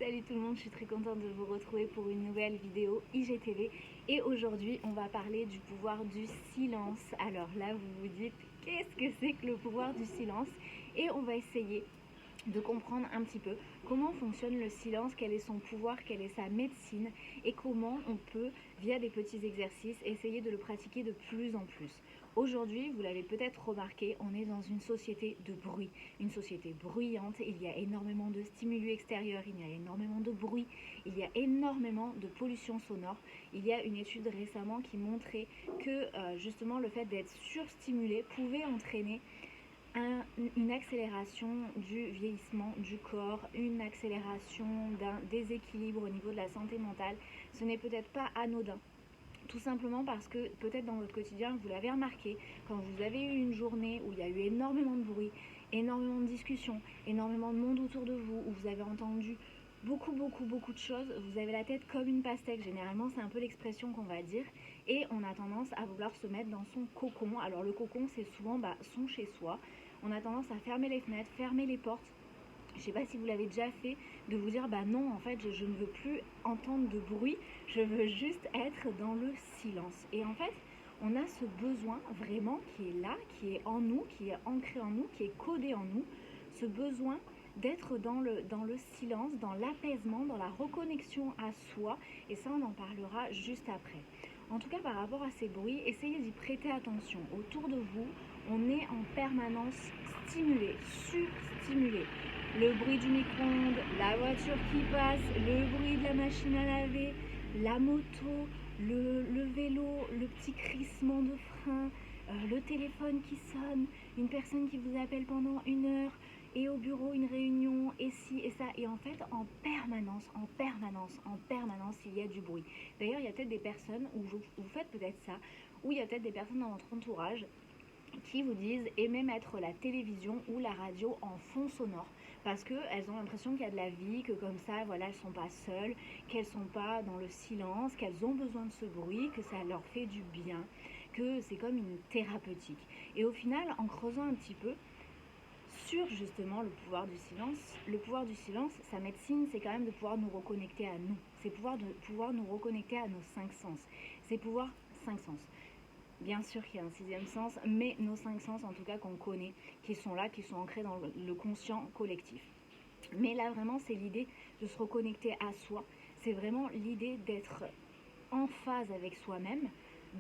Salut tout le monde, je suis très contente de vous retrouver pour une nouvelle vidéo IGTV et aujourd'hui on va parler du pouvoir du silence. Alors là vous vous dites qu'est-ce que c'est que le pouvoir du silence et on va essayer de comprendre un petit peu comment fonctionne le silence, quel est son pouvoir, quelle est sa médecine et comment on peut, via des petits exercices, essayer de le pratiquer de plus en plus. Aujourd'hui, vous l'avez peut-être remarqué, on est dans une société de bruit, une société bruyante, il y a énormément de stimuli extérieurs, il y a énormément de bruit, il y a énormément de pollution sonore. Il y a une étude récemment qui montrait que justement le fait d'être surstimulé pouvait entraîner une accélération du vieillissement du corps, une accélération d'un déséquilibre au niveau de la santé mentale. Ce n'est peut-être pas anodin. Tout simplement parce que peut-être dans votre quotidien, vous l'avez remarqué, quand vous avez eu une journée où il y a eu énormément de bruit, énormément de discussions, énormément de monde autour de vous, où vous avez entendu beaucoup de choses, vous avez la tête comme une pastèque, généralement c'est un peu l'expression qu'on va dire, et on a tendance à vouloir se mettre dans son cocon. Alors le cocon c'est souvent son chez soi, on a tendance à fermer les fenêtres, fermer les portes. Je ne sais pas si vous l'avez déjà fait, de vous dire non en fait je ne veux plus entendre de bruit, je veux juste être dans le silence. Et en fait on a ce besoin vraiment qui est là, qui est en nous, qui est ancré en nous, qui est codé en nous, ce besoin d'être dans le silence, dans l'apaisement, dans la reconnexion à soi, et ça on en parlera juste après. En tout cas par rapport à ces bruits, essayez d'y prêter attention. Autour de vous, on est en permanence stimulé, surstimulé. Le bruit du micro-ondes, la voiture qui passe, le bruit de la machine à laver, la moto, le vélo, le petit crissement de frein, le téléphone qui sonne, une personne qui vous appelle pendant 1 heure, et au bureau une réunion, et ci et ça. Et en fait, en permanence, il y a du bruit. D'ailleurs, il y a peut-être des personnes, où vous faites peut-être ça, ou il y a peut-être des personnes dans votre entourage qui vous disent aimer mettre la télévision ou la radio en fond sonore parce qu'elles ont l'impression qu'il y a de la vie, que comme ça, voilà, elles ne sont pas seules, qu'elles ne sont pas dans le silence, qu'elles ont besoin de ce bruit, que ça leur fait du bien, que c'est comme une thérapeutique. Et au final, en creusant un petit peu sur justement le pouvoir du silence, sa médecine, c'est quand même de pouvoir nous reconnecter à nous. C'est de pouvoir nous reconnecter à nos 5 sens. C'est pouvoir 5 sens. Bien sûr qu'il y a un 6e sens, mais nos 5 sens en tout cas qu'on connaît, qui sont là, qui sont ancrés dans le conscient collectif. Mais là vraiment c'est l'idée de se reconnecter à soi, c'est vraiment l'idée d'être en phase avec soi-même,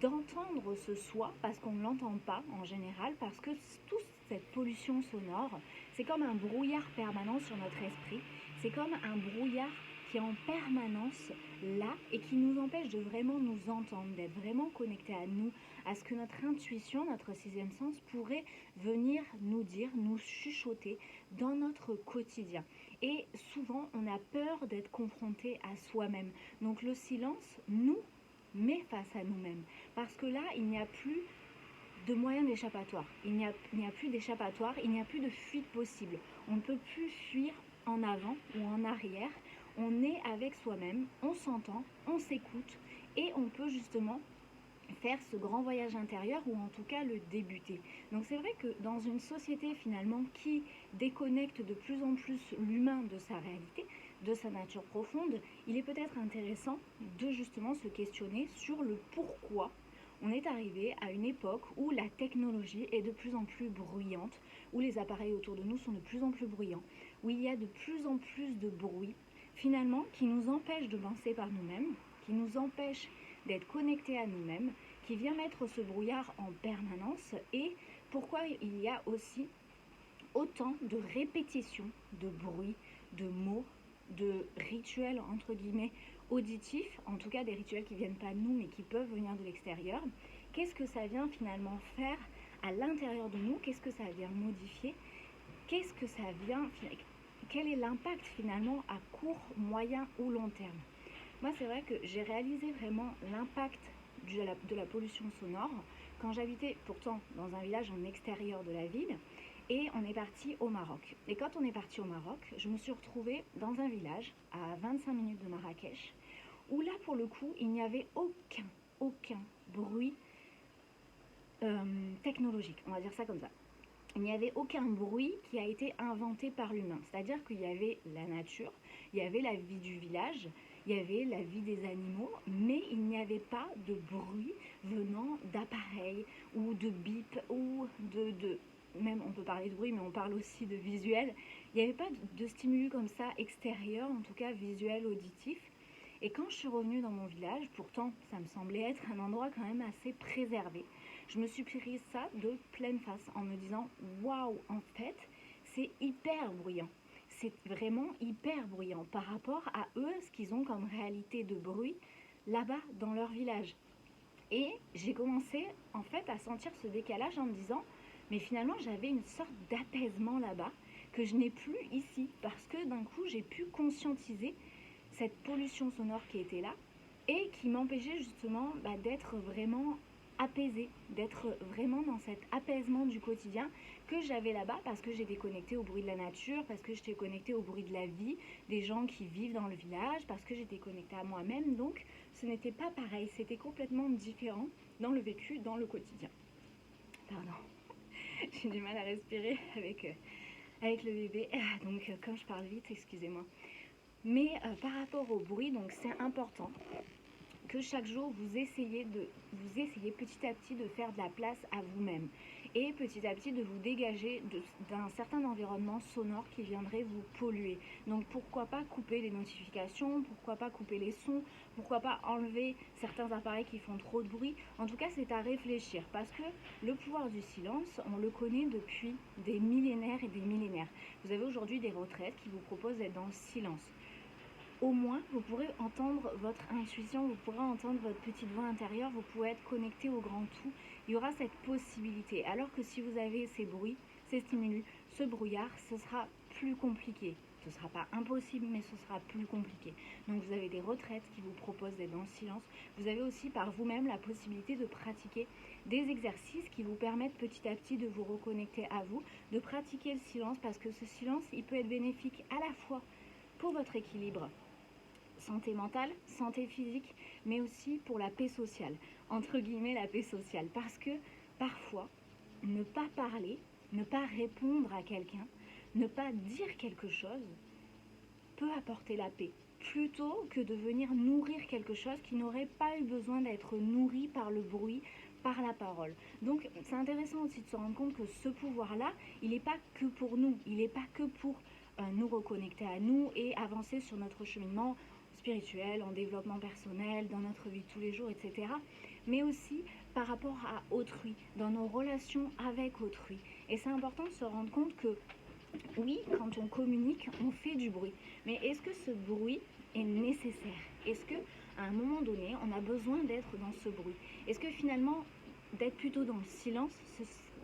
d'entendre ce soi, parce qu'on ne l'entend pas en général, parce que toute cette pollution sonore, c'est comme un brouillard permanent sur notre esprit, c'est comme un brouillard qui est en permanence là et qui nous empêche de vraiment nous entendre, d'être vraiment connectés à nous, à ce que notre intuition, notre 6e sens pourrait venir nous dire, nous chuchoter dans notre quotidien. Et souvent, on a peur d'être confronté à soi-même. Donc le silence nous met face à nous-mêmes. Parce que là, il n'y a plus de moyens d'échappatoire. Il n'y a plus d'échappatoire, il n'y a plus de fuite possible. On ne peut plus fuir en avant ou en arrière. On est avec soi-même, on s'entend, on s'écoute et on peut justement faire ce grand voyage intérieur ou en tout cas le débuter. Donc c'est vrai que dans une société finalement qui déconnecte de plus en plus l'humain de sa réalité, de sa nature profonde, il est peut-être intéressant de justement se questionner sur le pourquoi on est arrivé à une époque où la technologie est de plus en plus bruyante, où les appareils autour de nous sont de plus en plus bruyants, où il y a de plus en plus de bruit, finalement, qui nous empêche de penser par nous-mêmes, qui nous empêche d'être connectés à nous-mêmes, qui vient mettre ce brouillard en permanence, et pourquoi il y a aussi autant de répétitions de bruit, de mots, de rituels entre guillemets auditifs, en tout cas des rituels qui ne viennent pas de nous mais qui peuvent venir de l'extérieur. Qu'est-ce que ça vient finalement faire à l'intérieur de nous? Qu'est-ce que ça vient modifier? Qu'est-ce que ça vient, quel est l'impact finalement à court, moyen ou long terme? Moi c'est vrai que j'ai réalisé vraiment l'impact de la pollution sonore quand j'habitais pourtant dans un village en extérieur de la ville. Et on est parti au Maroc. Et quand on est parti au Maroc, je me suis retrouvée dans un village à 25 minutes de Marrakech, où là pour le coup, il n'y avait aucun bruit technologique, on va dire ça comme ça. il n'y avait aucun bruit qui a été inventé par l'humain. C'est-à-dire qu'il y avait la nature, il y avait la vie du village, il y avait la vie des animaux, mais il n'y avait pas de bruit venant d'appareils ou de bip ou même on peut parler de bruit, mais on parle aussi de visuel. Il n'y avait pas de stimuli comme ça extérieur, en tout cas visuel, auditif. Et quand je suis revenue dans mon village, pourtant ça me semblait être un endroit quand même assez préservé, je me suis pris ça de pleine face en me disant waouh, en fait c'est hyper bruyant. C'est vraiment hyper bruyant par rapport à eux, ce qu'ils ont comme réalité de bruit là-bas dans leur village. Et j'ai commencé en fait à sentir ce décalage en me disant mais finalement j'avais une sorte d'apaisement là-bas que je n'ai plus ici parce que d'un coup j'ai pu conscientiser cette pollution sonore qui était là et qui m'empêchait justement d'être vraiment apaisée, d'être vraiment dans cet apaisement du quotidien que j'avais là-bas parce que j'étais connectée au bruit de la nature, parce que j'étais connectée au bruit de la vie, des gens qui vivent dans le village, parce que j'étais connectée à moi-même. Donc ce n'était pas pareil, c'était complètement différent dans le vécu, dans le quotidien. Pardon, j'ai du mal à respirer avec le bébé, donc comme je parle vite, excusez-moi. Mais par rapport au bruit, donc c'est important que chaque jour vous essayez petit à petit de faire de la place à vous-même et petit à petit de vous dégager d'un certain environnement sonore qui viendrait vous polluer. Donc pourquoi pas couper les notifications, pourquoi pas couper les sons, pourquoi pas enlever certains appareils qui font trop de bruit. En tout cas, c'est à réfléchir parce que le pouvoir du silence, on le connaît depuis des millénaires et des millénaires. Vous avez aujourd'hui des retraites qui vous proposent d'être dans le silence. Au moins, vous pourrez entendre votre intuition, vous pourrez entendre votre petite voix intérieure, vous pouvez être connecté au grand tout. Il y aura cette possibilité. Alors que si vous avez ces bruits, ces stimulus, ce brouillard, ce sera plus compliqué. Ce ne sera pas impossible, mais ce sera plus compliqué. Donc vous avez des retraites qui vous proposent d'être dans le silence. Vous avez aussi par vous-même la possibilité de pratiquer des exercices qui vous permettent petit à petit de vous reconnecter à vous, de pratiquer le silence parce que ce silence, il peut être bénéfique à la fois pour votre équilibre santé mentale, santé physique, mais aussi pour la paix sociale, entre guillemets la paix sociale, parce que parfois, ne pas parler, ne pas répondre à quelqu'un, ne pas dire quelque chose, peut apporter la paix, plutôt que de venir nourrir quelque chose qui n'aurait pas eu besoin d'être nourri par le bruit, par la parole. Donc c'est intéressant aussi de se rendre compte que ce pouvoir-là, il n'est pas que pour nous, il n'est pas que pour nous reconnecter à nous et avancer sur notre cheminement spirituel, en développement personnel, dans notre vie de tous les jours, etc. Mais aussi par rapport à autrui, dans nos relations avec autrui. Et c'est important de se rendre compte que oui, quand on communique, on fait du bruit. Mais est-ce que ce bruit est nécessaire? Est-ce qu'à un moment donné, on a besoin d'être dans ce bruit? Est-ce que finalement, d'être plutôt dans le silence,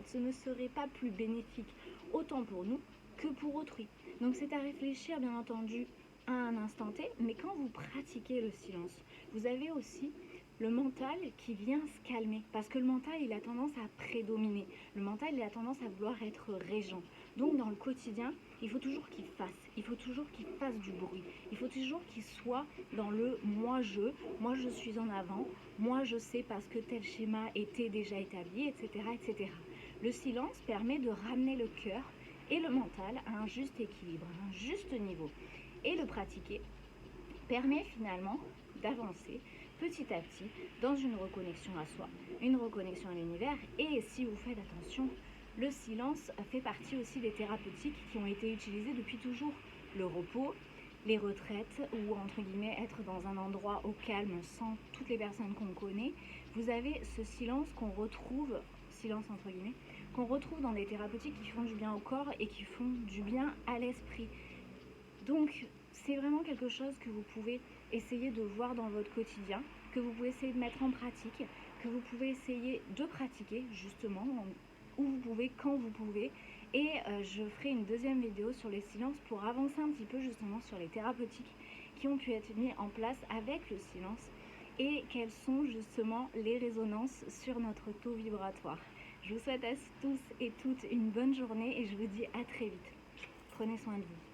ce ne serait pas plus bénéfique autant pour nous que pour autrui? Donc c'est à réfléchir, bien entendu, à un instant T, mais quand vous pratiquez le silence, vous avez aussi le mental qui vient se calmer, parce que le mental, il a tendance à prédominer. Le mental, il a tendance à vouloir être régent. Donc dans le quotidien, il faut toujours qu'il fasse du bruit. Il faut toujours qu'il soit dans le moi je suis en avant, moi je sais parce que tel schéma était déjà établi, etc., etc. Le silence permet de ramener le cœur et le mental à un juste équilibre, à un juste niveau. Et le pratiquer permet finalement d'avancer petit à petit dans une reconnexion à soi, une reconnexion à l'univers. Et si vous faites attention, le silence fait partie aussi des thérapeutiques qui ont été utilisées depuis toujours. Le repos, les retraites ou entre guillemets être dans un endroit au calme sans toutes les personnes qu'on connaît. Vous avez ce silence qu'on retrouve, silence entre guillemets, qu'on retrouve dans des thérapeutiques qui font du bien au corps et qui font du bien à l'esprit. Donc c'est vraiment quelque chose que vous pouvez essayer de voir dans votre quotidien, que vous pouvez essayer de mettre en pratique, que vous pouvez essayer de pratiquer justement où vous pouvez, quand vous pouvez. Et je ferai une deuxième vidéo sur les silences pour avancer un petit peu justement sur les thérapeutiques qui ont pu être mis en place avec le silence et quelles sont justement les résonances sur notre taux vibratoire. Je vous souhaite à tous et toutes une bonne journée et je vous dis à très vite. Prenez soin de vous.